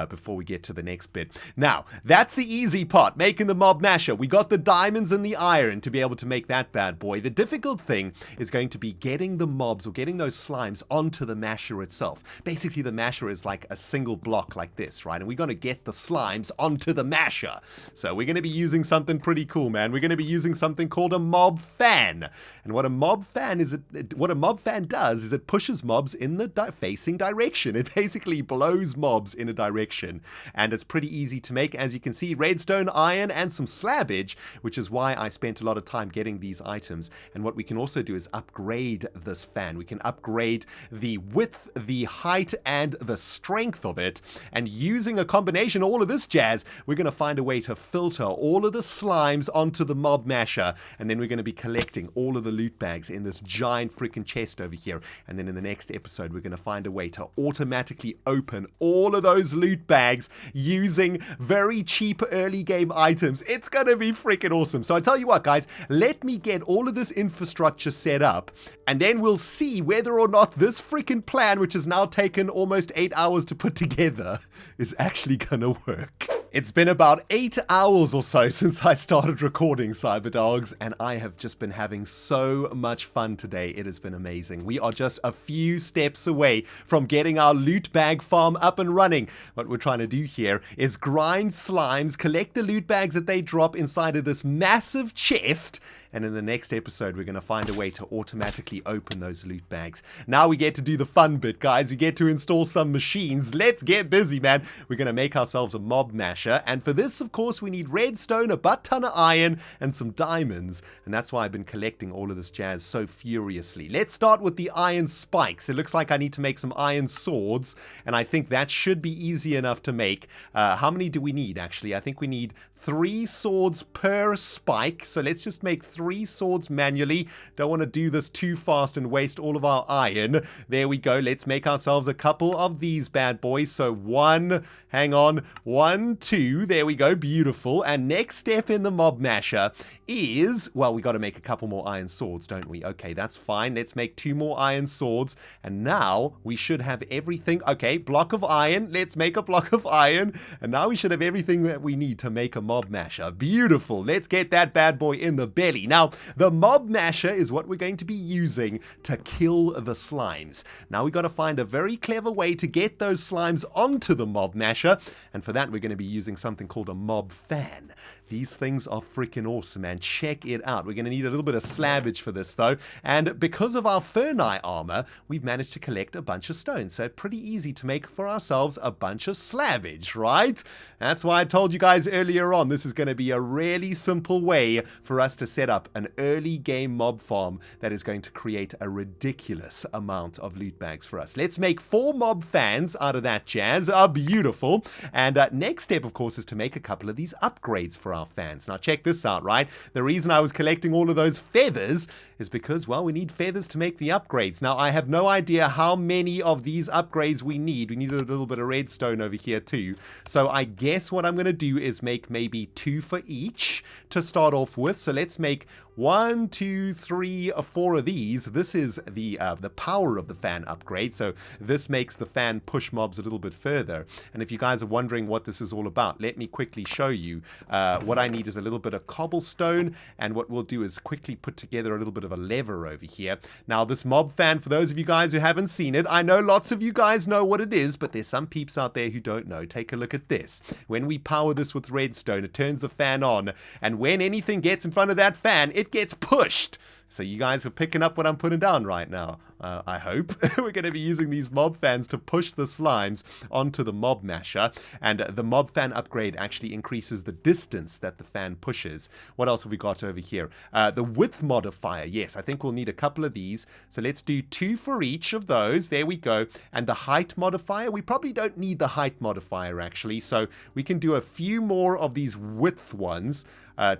before we get to the next bit. Now, that's the easy part, making the mob masher. We got the diamonds and the iron to be able to make that bad boy. The difficult thing is going to be getting the mobs or getting those slimes onto the masher itself. Basically, the masher is like a single block like this, right? And we're going to get the slimes onto the masher. So we're going to be using something pretty cool, man. We're going to be using something called a mob fan. And what a mob fan does is it pushes mobs in the facing direction. It basically blows mobs in a direction. And it's pretty easy to make. As you can see, redstone, iron, and some slabbage, which is why I spent a lot of time getting these items. And what we can also do is upgrade this fan. We can upgrade the width, the height, and the strength of it. And using a combination of all of this jazz, we're going to find a way to filter all of the slimes onto the mob masher. And then we're going to be collecting all of the loot bags in this giant freaking chest over here. And then in the next episode, we're going to find a way to automatically open all of those loot bags using very cheap early game items. It's going to be freaking awesome. So I tell you what, guys, let me get all of this infrastructure set up, and then we'll see whether or not this freaking plan, which has now taken almost 8 hours to put together, is actually going to work. It's been about 8 hours or so since I started recording Cyberdogs, and I have just been having so much fun today. It has been amazing. We are just a few steps away from getting our loot bag farm up and running. What we're trying to do here is grind slimes, collect the loot bags that they drop inside of this massive chest, and in the next episode, we're going to find a way to automatically open those loot bags. Now we get to do the fun bit, guys. We get to install some machines. Let's get busy, man. We're going to make ourselves a mob masher. And for this, of course, we need redstone, a butt ton of iron, and some diamonds. And that's why I've been collecting all of this jazz so furiously. Let's start with the iron spikes. It looks like I need to make some iron swords. And I think that should be easy enough to make. How many do we need, actually? I think we need 3 swords per spike. So let's just make 3 swords manually. Don't want to do this too fast and waste all of our iron. There we go. Let's make ourselves a couple of these bad boys. So 1, hang on, 1, 2. There we go. Beautiful. And next step in the mob masher is, well, we got to make a couple more iron swords, don't we? Okay, that's fine. Let's make 2 more iron swords. And now we should have everything. Okay, block of iron. Let's make a block of iron. And now we should have everything that we need to make a mob masher. Beautiful. Let's get that bad boy in the belly. Now, the mob masher is what we're going to be using to kill the slimes. Now, we got to find a very clever way to get those slimes onto the mob masher. And for that, we're going to be using something called a mob fan. These things are freaking awesome, man. Check it out. We're going to need a little bit of slabbage for this, though. And because of our Ferni armor, we've managed to collect a bunch of stones. So it's pretty easy to make for ourselves a bunch of slabbage, right? That's why I told you guys earlier on, this is going to be a really simple way for us to set up up an early game mob farm that is going to create a ridiculous amount of loot bags for us. Let's make 4 mob fans out of that jazz. Beautiful. And next step, of course, is to make a couple of these upgrades for our fans. Now, check this out, right? The reason I was collecting all of those feathers is because, well, we need feathers to make the upgrades. Now, I have no idea how many of these upgrades we need. We need a little bit of redstone over here too. So I guess what I'm going to do is make maybe 2 for each to start off with. So let's make 1, 2, 3, 4 of these. This is the power of the fan upgrade. So this makes the fan push mobs a little bit further. And if you guys are wondering what this is all about, let me quickly show you. What I need is a little bit of cobblestone, and what we'll do is quickly put together a little bit of a lever over here. Now, this mob fan, for those of you guys who haven't seen it, I know lots of you guys know what it is, but there's some peeps out there who don't know. Take a look at this. When we power this with redstone, it turns the fan on, and when anything gets in front of that fan, it gets pushed. So you guys are picking up what I'm putting down right now. I hope. We're going to be using these mob fans to push the slimes onto the mob masher. And the mob fan upgrade actually increases the distance that the fan pushes. What else have we got over here? The width modifier. Yes, I think we'll need a couple of these. So let's do 2 for each of those. There we go. And the height modifier. We probably don't need the height modifier, actually. So we can do a few more of these width ones.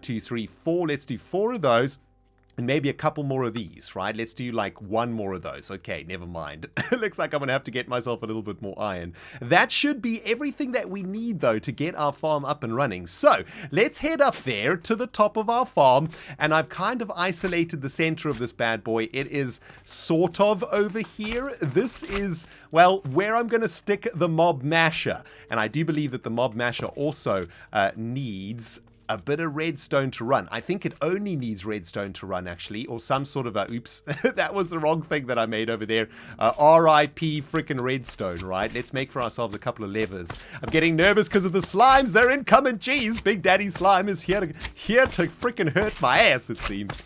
2, 3, 4. Let's do 4 of those. And maybe a couple more of these, right? Let's do like 1 more of those. Okay, never mind. Looks like I'm going to have to get myself a little bit more iron. That should be everything that we need, though, to get our farm up and running. So let's head up there to the top of our farm. And I've kind of isolated the center of this bad boy. It is sort of over here. This is, well, where I'm going to stick the mob masher. And I do believe that the mob masher also needs a bit of redstone to run. I think it only needs redstone to run, actually, or some sort of oops, that was the wrong thing that I made over there. RIP freaking redstone, right? Let's make for ourselves a couple of levers. I'm getting nervous because of the slimes. They're incoming. Jeez, Big Daddy Slime is here to freaking hurt my ass, it seems.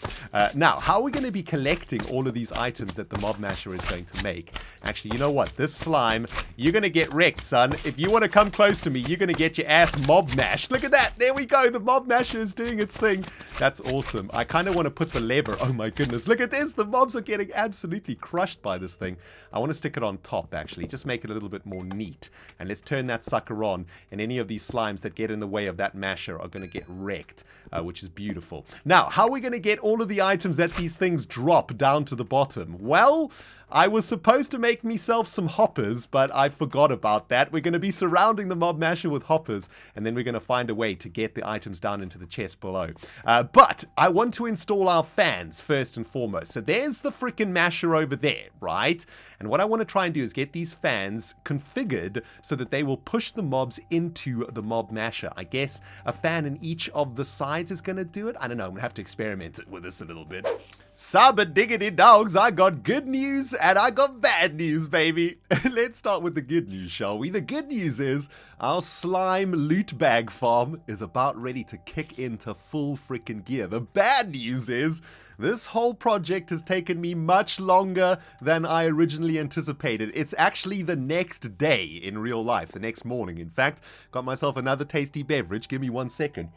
Now, how are we going to be collecting all of these items that the mob masher is going to make? Actually, you know what? This slime, you're going to get wrecked, son. If you want to come close to me, you're going to get your ass mob mashed. Look at that. There we go. The mob masher is doing its thing. That's awesome. I kind of want to put the lever. Oh my goodness. Look at this. The mobs are getting absolutely crushed by this thing. I want to stick it on top, actually. Just make it a little bit more neat. And let's turn that sucker on. And any of these slimes that get in the way of that masher are going to get wrecked, which is beautiful. Now, how are we going to get all of the items that these things drop down to the bottom? Well, I was supposed to make myself some hoppers, but I forgot about that. We're going to be surrounding the mob masher with hoppers, and then we're going to find a way to get the items down into the chest below. But I want to install our fans first and foremost. So there's the freaking masher over there, right? And what I want to try and do is get these fans configured so that they will push the mobs into the mob masher. I guess a fan in each of the sides is going to do it. I don't know. I'm going to have to experiment with this a little bit. Sabba diggity dogs, I got good news and I got bad news, baby. Let's start with the good news, shall we? The good news is our slime loot bag farm is about ready to kick into full freaking gear. The bad news is this whole project has taken me much longer than I originally anticipated. It's actually the next day in real life, the next morning, in fact. Got myself another tasty beverage. Give me 1 second.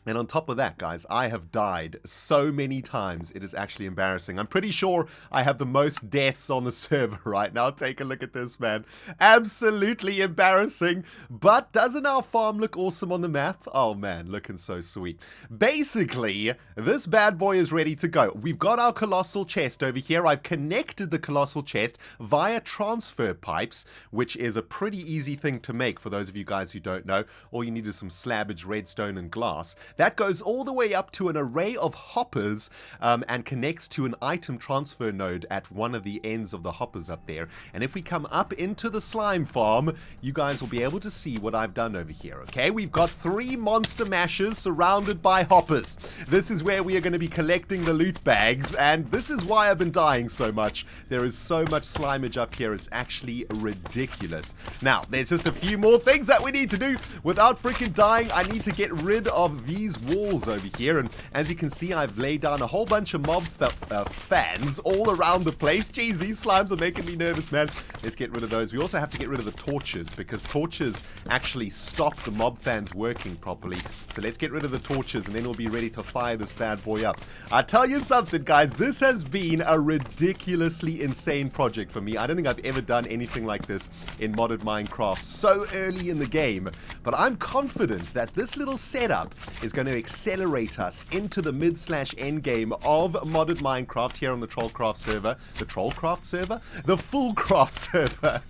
And on top of that, guys, I have died so many times, it is actually embarrassing. I'm pretty sure I have the most deaths on the server right now. Take a look at this, man. Absolutely embarrassing. But doesn't our farm look awesome on the map? Oh, man, looking so sweet. Basically, this bad boy is ready to go. We've got our Colossal chest over here. I've connected the Colossal chest via transfer pipes, which is a pretty easy thing to make for those of you guys who don't know. All you need is some slabbage, redstone, and glass. That goes all the way up to an array of hoppers and connects to an item transfer node at one of the ends of the hoppers up there. And if we come up into the slime farm, you guys will be able to see what I've done over here, okay? We've got 3 monster mashers surrounded by hoppers. This is where we are going to be collecting the loot bags, and this is why I've been dying so much. There is so much slimage up here, it's actually ridiculous. Now, there's just a few more things that we need to do without freaking dying. I need to get rid of these these walls over here, and as you can see, I've laid down a whole bunch of mob fans all around the place. Jeez, these slimes are making me nervous, man. Let's get rid of those. We also have to get rid of the torches, because torches actually stop the mob fans working properly. So let's get rid of the torches, and then we'll be ready to fire this bad boy up. I tell you something, guys, this has been a ridiculously insane project for me. I don't think I've ever done anything like this in modded Minecraft so early in the game, but I'm confident that this little setup is going to accelerate us into the mid/end game of modded Minecraft here on the Trollcraft server. The Trollcraft server? The FoolCraft server.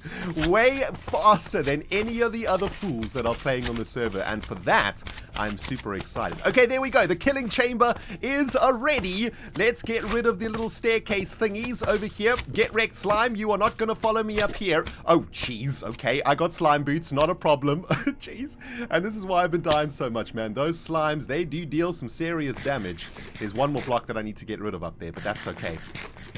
Way faster than any of the other fools that are playing on the server, and for that, I'm super excited. Okay, there we go. The killing chamber is ready. Let's get rid of the little staircase thingies over here. Get wrecked, slime. You are not going to follow me up here. Oh, jeez. Okay, I got slime boots. Not a problem. Jeez. And this is why I've been dying so much, man. Those slimes, they do deal some serious damage. There's one more block that I need to get rid of up there, but that's okay.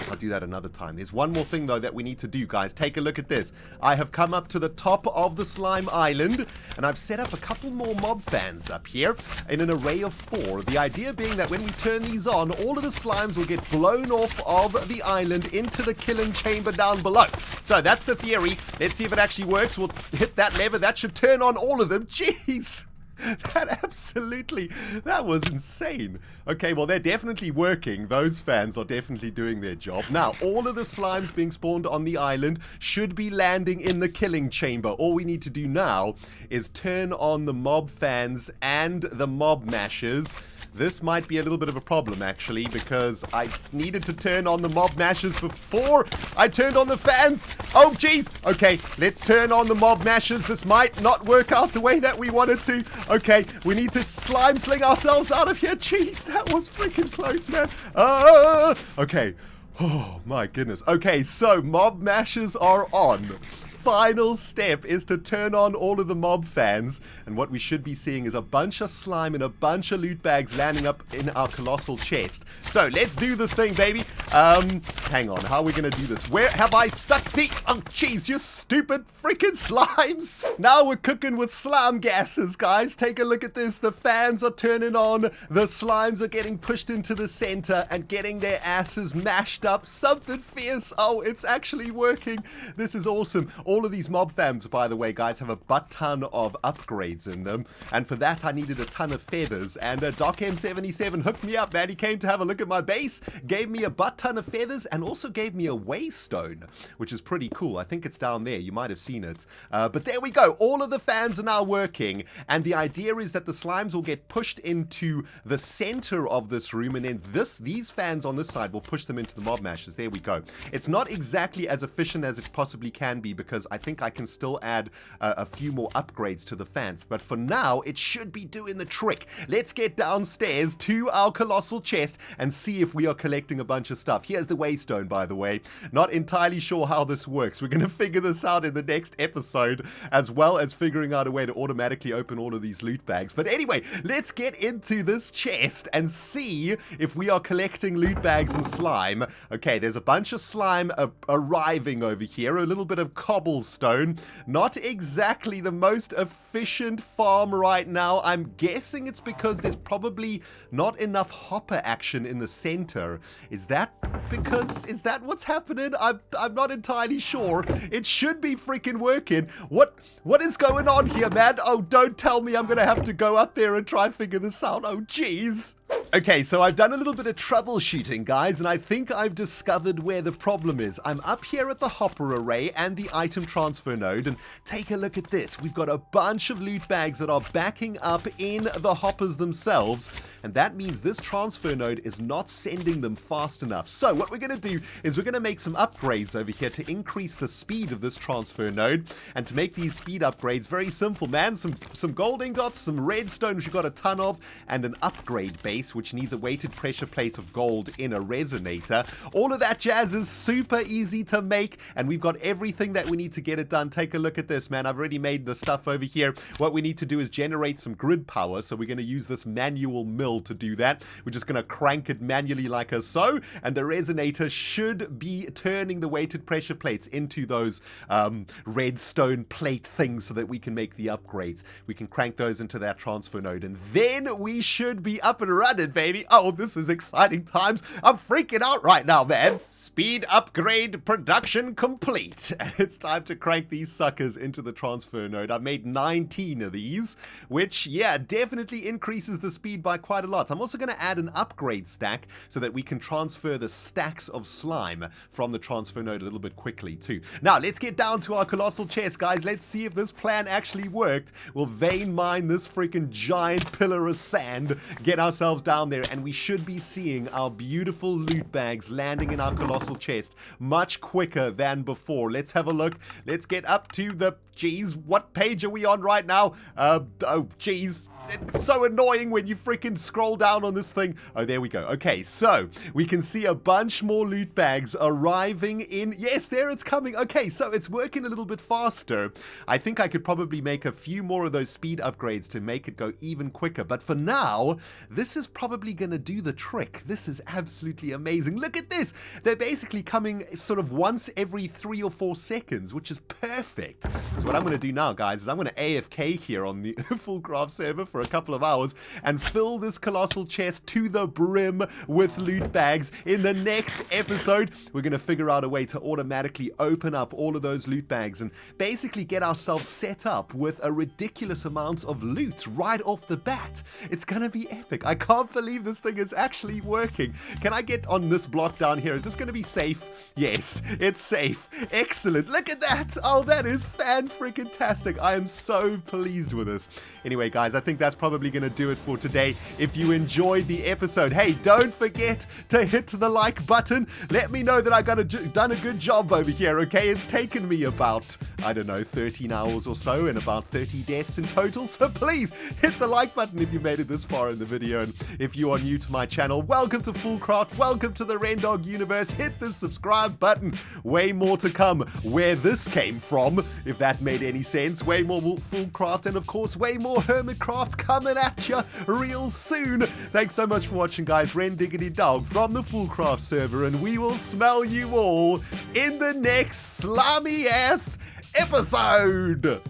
I'll do that another time. There's one more thing, though, that we need to do, guys. Take a look at this. I have come up to the top of the slime island, and I've set up a couple more mob fans up here in an array of 4. The idea being that when we turn these on, all of the slimes will get blown off of the island into the killing chamber down below. So that's the theory. Let's see if it actually works. We'll hit that lever. That should turn on all of them. Jeez. That was insane. Okay, well, they're definitely working. Those fans are definitely doing their job. Now, all of the slimes being spawned on the island should be landing in the killing chamber. All we need to do now is turn on the mob fans and the mob mashers. This might be a little bit of a problem, actually, because I needed to turn on the mob mashers before I turned on the fans. Oh, jeez. Okay, let's turn on the mob mashers. This might not work out the way that we wanted to. Okay, we need to slime sling ourselves out of here. Jeez, that was freaking close, man. Okay. Oh, my goodness. Okay, so mob mashers are on. Final step is to turn on all of the mob fans, and what we should be seeing is a bunch of slime and a bunch of loot bags landing up in our colossal chest. So let's do this thing, baby. Hang on, how are we gonna do this? Where have I stuck the... Oh jeez, you stupid freaking slimes. Now we're cooking with slime gases, guys. Take a look at this. The fans are turning on, the slimes are getting pushed into the center and getting their asses mashed up. Something fierce. Oh, it's actually working. This is awesome. All of these mob fams, by the way, guys, have a butt ton of upgrades in them, and for that I needed a ton of feathers, and Doc M77 hooked me up, man. He came to have a look at my base, gave me a butt ton of feathers, and also gave me a waystone, which is pretty cool. I think it's down there. You might have seen it. But there we go. All of the fans are now working, and the idea is that the slimes will get pushed into the center of this room, and then these fans on this side will push them into the mob mashers. There we go. It's not exactly as efficient as it possibly can be, because I think I can still add a few more upgrades to the fans, but for now it should be doing the trick. Let's get downstairs to our colossal chest and see if we are collecting a bunch of stuff. Here's the waystone, by the way. Not entirely sure how this works. We're going to figure this out in the next episode, as well as figuring out a way to automatically open all of these loot bags. But anyway, let's get into this chest and see if we are collecting loot bags and slime. Okay, there's a bunch of slime arriving over here, a little bit of cobblestone. Not exactly the most efficient farm right now. I'm guessing it's because there's probably not enough hopper action in the center. Is that what's happening? I'm not entirely sure. It should be freaking working. What is going on here, man? Oh, don't tell me I'm gonna have to go up there and try and figure this out. Oh, jeez. Okay, so I've done a little bit of troubleshooting, guys, and I think I've discovered where the problem is. I'm up here at the hopper array and the item transfer node, and take a look at this. We've got a bunch of loot bags that are backing up in the hoppers themselves, and that means this transfer node is not sending them fast enough. So what we're going to do is we're going to make some upgrades over here to increase the speed of this transfer node, and to make these speed upgrades very simple, man. Some gold ingots, some redstone, which we've got a ton of, and an upgrade base, which which needs a weighted pressure plate of gold in a resonator. All of that jazz is super easy to make, and we've got everything that we need to get it done. Take a look at this, man. I've already made the stuff over here. What we need to do is generate some grid power, so we're going to use this manual mill to do that. We're just going to crank it manually like so, and the resonator should be turning the weighted pressure plates into those redstone plate things so that we can make the upgrades. We can crank those into that transfer node, and then we should be up and running, baby. Oh, this is exciting times. I'm freaking out right now, man. Speed upgrade production complete. It's time to crank these suckers into the transfer node. I've made 19 of these, which, yeah, definitely increases the speed by quite a lot. I'm also going to add an upgrade stack so that we can transfer the stacks of slime from the transfer node a little bit quickly too. Now, let's get down to our colossal chest, guys. Let's see if this plan actually worked. We'll vein mine this freaking giant pillar of sand, get ourselves down there, and we should be seeing our beautiful loot bags landing in our colossal chest much quicker than before. Let's have a look. Let's get up to the... Geez, what page are we on right now? Oh, geez. It's so annoying when you freaking scroll down on this thing. Oh, there we go. Okay, so we can see a bunch more loot bags arriving in... Yes, there it's coming. Okay, so it's working a little bit faster. I think I could probably make a few more of those speed upgrades to make it go even quicker. But for now, this is probably going to do the trick. This is absolutely amazing. Look at this. They're basically coming sort of once every 3 or 4 seconds, which is perfect. So what I'm going to do now, guys, is I'm going to AFK here on the FoolCraft server for a couple of hours and fill this colossal chest to the brim with loot bags. In the next episode, we're going to figure out a way to automatically open up all of those loot bags and basically get ourselves set up with a ridiculous amount of loot right off the bat. It's going to be epic. I can't believe this thing is actually working. Can I get on this block down here? Is this going to be safe? Yes, it's safe. Excellent. Look at that. Oh, that is fan-freaking-tastic. I am so pleased with this. Anyway, guys, I think that's probably going to do it for today. If you enjoyed the episode, hey, don't forget to hit the like button. Let me know that I done a good job over here, okay? It's taken me about, I don't know, 13 hours or so and about 30 deaths in total. So please hit the like button if you made it this far in the video. And if you are new to my channel, welcome to FoolCraft. Welcome to the ReNDoG universe. Hit the subscribe button. Way more to come where this came from, if that made any sense. Way more FoolCraft and, of course, way more Hermitcraft coming at you real soon. Thanks so much for watching, guys. ReNDoG from the FoolCraft server, and we will smell you all in the next slimy ass episode.